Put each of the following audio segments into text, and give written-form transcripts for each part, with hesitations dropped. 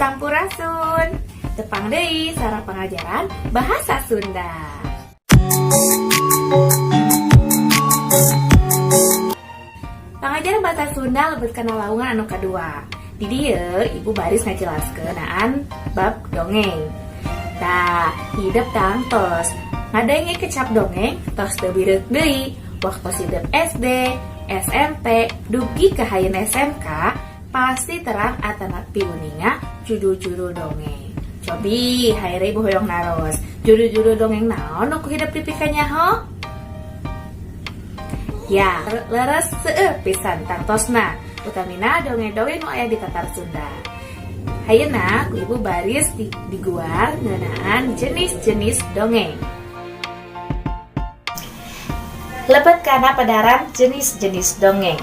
Sampurasun. Tepang deui sareng pengajaran bahasa Sunda. Pengajaran bahasa Sunda lebetkeun lalaungan anu kadua. Di dieu ibu baris ngajelaskeunaan bab dongeng. Tah, hidup tang tos ngadenge kecap dongeng tos teu bireuk deui. Waktu hidup SD, SMP, dugi ka hayeun SMK, pasti terang atanat piuninga judul-judul dongeng. Cobi, haire ibu hoyong naros. Judul-judul dongeng naon nu hidup di pikannya ho? Ya, leres seueur pisan tangtosna. Utamina dongeng-dongeng nu aya di Tatar Sunda. Hayeuna ku ibu baris diguar ngeunaan jenis-jenis dongeng. Lebet kana padaran jenis-jenis dongeng.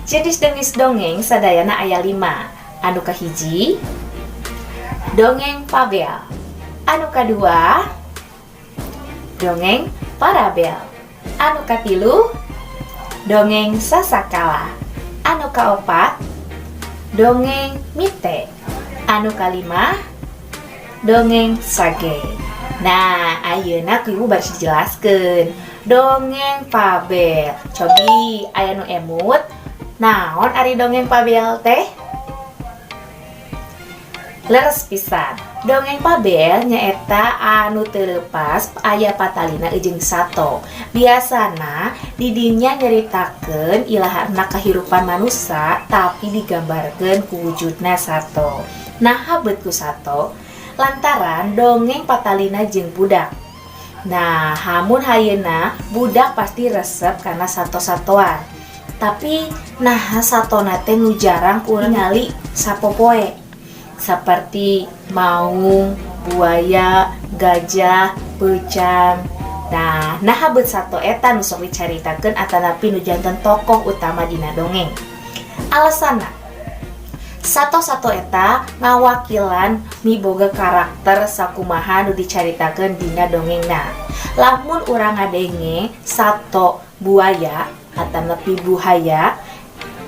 Jenis-jenis dongeng sadayana aya 5. Anu kahiji, dongeng fabel. Anu kadua, dongeng parabel. Anu katilu, dongeng sasakala. Anu kaopat, dongeng mite. Anu kalima, dongeng sage. Nah, ayeuna ku ibu baris dijelaskeun dongeng fabel. Cobi aya nu emut. Naon ari dongeng fabel teh? Leres pisan. Dongeng fabel nyaeta anu teu leupas aya patalina jeung sato. Biasana di dinya nyaritakeun ilaharna kahirupan manusia tapi digambarkeun ku wujudna sato. Nah, habeut ku sato lantaran dongeng patalina jeung budak. Nah, hamun hayeuna budak pasti resep karena sato-satoan. Tapi nah satona teh nu jarang urang ningali sapopoe. Seperti maung, buaya, gajah, peucan. Nah habeut sato eta nu sok dicaritakeun atanapi nu janten tokoh utama dina dongeng. Alasanna sato-sato eta ngawakilan miboga karakter sakumaha nu dicaritakeun dina dongengna. Lamun urang ngadenge sato buaya atanapi buhaya,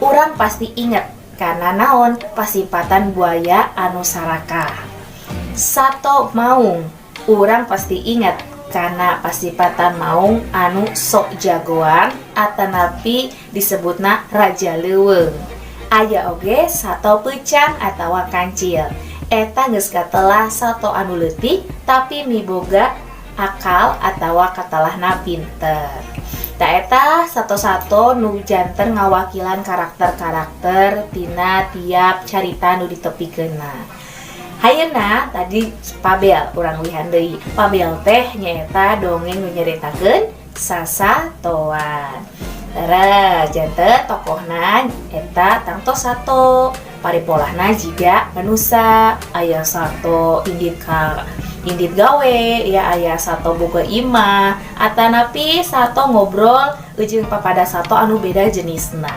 urang pasti inget karena naon pasipatan buaya anu sarakah. Sato maung, urang pasti inget karena pasipatan maung anu sok jagoan atanapi disebutna raja leuweung. Aya oge sato peucan atawa kancil. Eta geus katelah sato anu leutik tapi miboga akal atawa katalahna pinter. Ta eta sato-sato nu janten ngawakilan karakter-karakter tina tiap carita nu ditepikeunna. Hayeuna tadi fabel urang lihan deui. Fabel teh nyaeta dongeng nu nyaritakeun sasatoan. Tara janten tokohna eta tangtos sato, paripolahna jiga manusa. Aya sato indit gawe, ya aya sato boga imah, atanapi sato ngobrol jeung papada sato anu beda jenisna.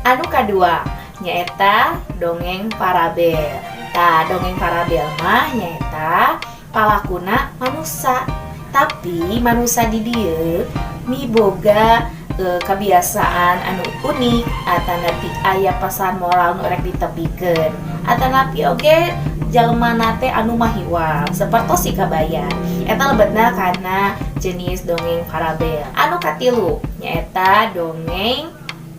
Anu kadua nyaeta dongeng parabel. Tah dongeng parabel mah nyaeta palakuna manusa. Tapi manusia di dieu miboga kebiasaan anu unik atanapi aya pesan moral nu rek ditepikeun. Atanapi oge jalmana teh anu mahiwal sapertos si kabayan. Eta lebetna kana jenis dongeng parabel. Anu katilu nyaeta dongeng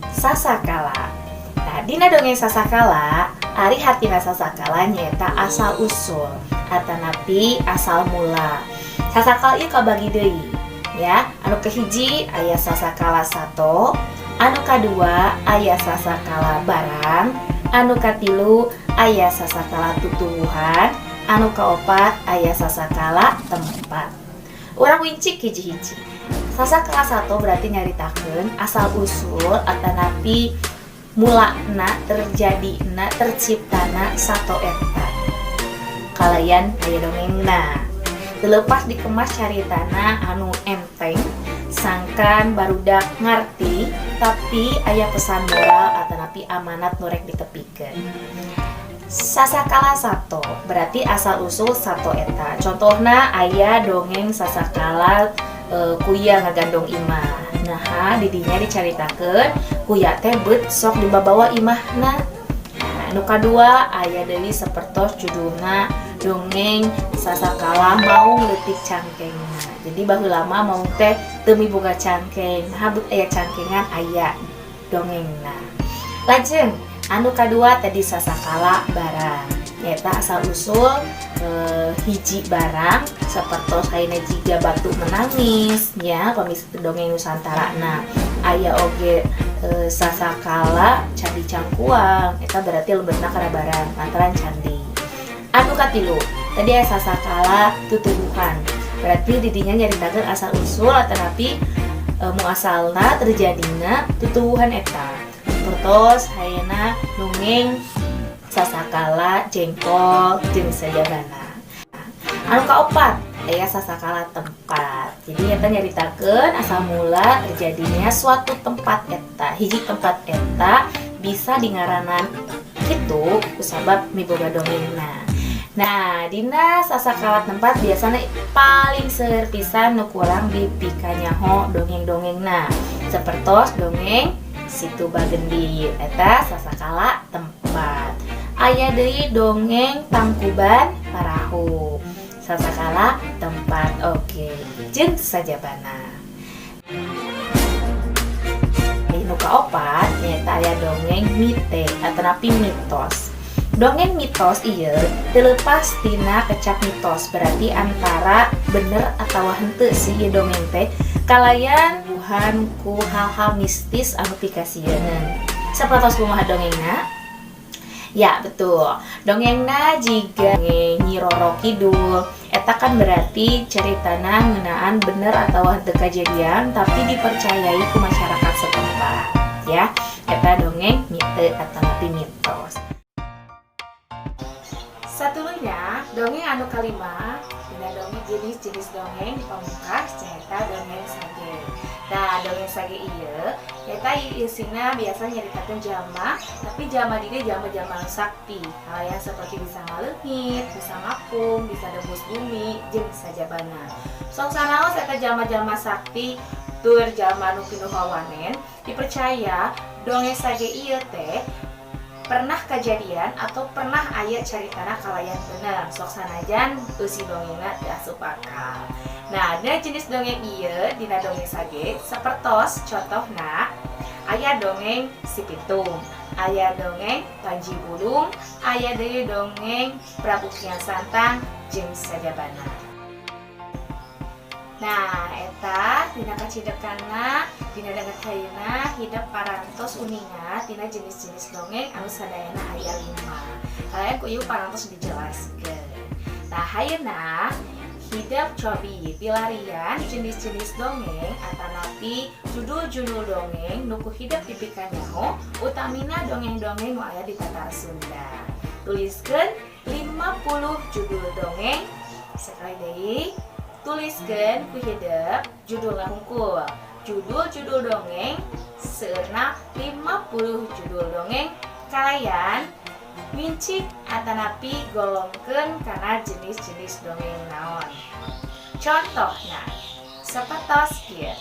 sasakala. Nah, dina dongeng sasakala, ari hartina sasakala nyaeta asal usul atanapi asal mula. Sasakala ieu kabagi deui ya. Anu kahiji aya sasakala sato, anu kadua aya sasakala barang, anu katilu aya sasakala tutuwuhan, anu kaopat aya sasakala tempat. Urang wincik hiji-hiji. Sasakala sato berarti nyaritakeun asal usul atanapi mulana terjadina terciptana sato eta. Kalayan aya dongengna. Terlepas dikemas caritana anu enteng, sangkan barudak ngarti, tapi aya pesan moral atanapi amanat nu rek ditepikeun. Sasakala sato berarti asal usul sato eta. Contohna aya dongeng sasakala kuya ngagandong imah. Nah, didinya dicaritakeun kuya teh beut sok dibabawa imahna. Nah, Nah, anu kadua aya deui sapertos judulna dongeng sasakala maung leutik cangkengna. Jadi baheula mah maung teh teu miboga cangkeng, habut aya cangkengan aya dongengna. Lajeng anu kadua tadi sasakala barang. Eta asal usul hiji barang sapertos hayeuna jiga batu menangis nya pamisi dongeng Nusantara. Nah, aya oge sasakala candi cangkuang, eta berarti lembetna kana barang lantaran candi. Anu katilu tadi aya sasakala tutuwuhan, berarti didinya nyaritakeun asal usul tetapi muasalna terjadina tutuwuhan eta. Sapertos hayeuna dongeng sasakala jengkol jeung sajabana. Anu kaopat aya sasakala tempat. Jadi eta nyaritakeun asal mula terjadinya suatu tempat eta. Hiji tempat eta bisa dingaranan kitu kusabab miboga dongengna. Nah, dina sasakala tempat biasana paling seueur pisan nu kurang dipikanyaho dongeng-dongengna. Sapertos dongeng Situ Bagendit eta sasakala tempat. Aya deui dongeng Tangkuban Parahu. Sasakala tempat oge. Jeung sajabana. Nu kaopat nyaeta aya dongeng mite ataupun mitos. Dongeng mitos ieu teu leupas tina kecap mitos, berarti antara bener atawa henteu sih ieu dongeng teh kalayan buhan ku hal-hal mistis anu pikasieun. Sapertos kumaha dongengna? Ya betul, dongengna jiga Nyi Roro Kidul. Eta kan berarti ceritana ngeunaan bener atawa henteu kajadian tapi dipercayai ku masyarakat setempat ya. Eta dongeng mite ataupun mitos. Satulunya dongeng anu kalima dina dongeng jenis-jenis dongeng di pamungkas nyaeta dongeng sage. Nah, dongeng sage ieu eta isina biasa nyaritakeun jalma, tapi jalma dieu jalma-jalma sakti. Kalayan seperti bisa ngaleungit, bisa ngapung, bisa dembus bumi jeung sajabana. Sok sanaos eta jalma-jalma sakti tur jalma nu pinuh wawanen dipercaya dongeng sage ieu teh pernah kejadian atau pernah aya caritana kalayan bener. Sok sanajan eusi dongengna teu asup akal. Nah, dina jenis dongeng ieu dina dongeng sage sapertos contohna aya dongeng Si Pitung, aya dongeng Panji Bulung, aya deui dongeng Prabu Kian Santang jeung sajabana. Nah, eta dina kacidekanna dina danget hayeuna hidup parantos uninga tina jenis-jenis dongeng anu sadayana aya 5. Kalian ku ieu parantos dijelaskeun. Nah, hayeuna hidup cobi pilarian jenis-jenis dongeng atanapi judul-judul dongeng nu ku hidup dipikanyaho utamina dongeng-dongeng nu aya di Tatar Sunda. Tuliskeun 50 judul dongeng. Sekali deui tuliskeun ku hidup judulna hungkul. Judul-judul dongeng seueurna 50 judul dongeng kalayan wincik atanapi golongkeun kana jenis-jenis dongeng naon. Contohna sapertos kieu.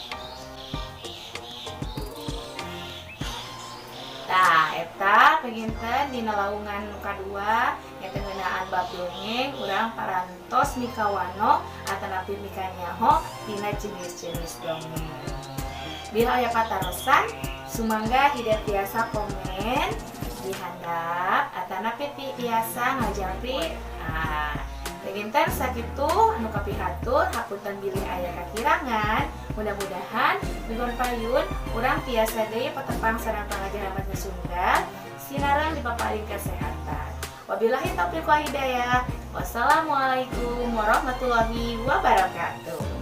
Tah, eta penginten dina lawungan nu kadua nyaeta ngeunaan bab dongeng urang parantos mikawano atanapi mikanyaho dina jenis-jenis dongeng. Bila aya patarosan, sumangga hideung tiasa komen di handap atanapi tiasa ngajapri. Penginten sakitu anu kapihatur hapunten bilih aya kakirangan. Mudah-mudahan nuhun payun urang tiasa deui patepang sareng pangajaran bahasa Sunda sinareung dipaparing kesehatan. Wabillahi taufiq wal hidayah. Wassalamualaikum warahmatullahi wabarakatuh.